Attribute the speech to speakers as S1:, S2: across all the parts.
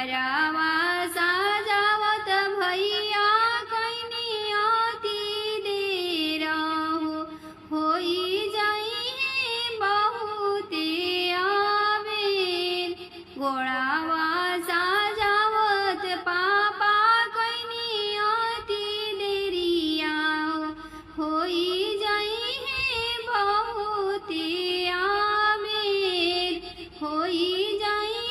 S1: घरवा सजावत भैया कैनी अति देर होई जाई बहुते आबेर। गोड़ावा सजावत पापा कैनी अति देरिया होई जाई बहुते आबेर। होई जाई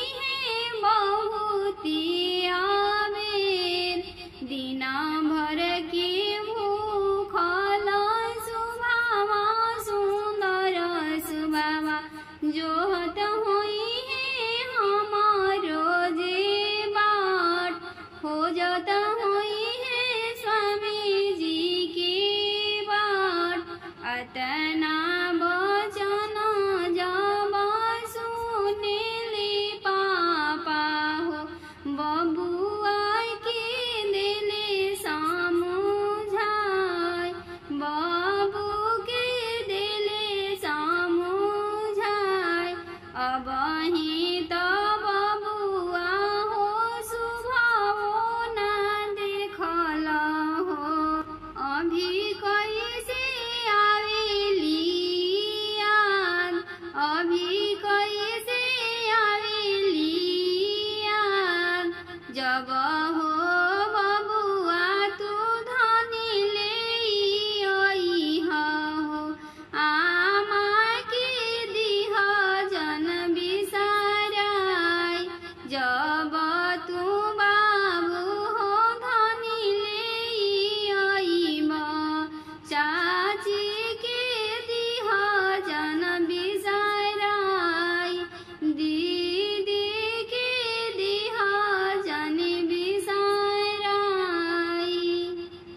S1: बहुते आबेर। दिना भर के भूखल सुभावा सुंदर सुभावा जोहत होई हमारो जे बाट। खोजत होई स्वामी जी के बाट। अतना वचन जब सुनेले पापा हो बबुआ के देले समझाय। बाबू के देले समझाय। अबही तो बबुआ हो सुभावो ना देखल हो। अभी कैसे आवेली याद। अभी कैसे आवेली याद। जब हो बबुआ तू धनी ले अइहा हो। आमा के दिह जन बिसराय। जब तू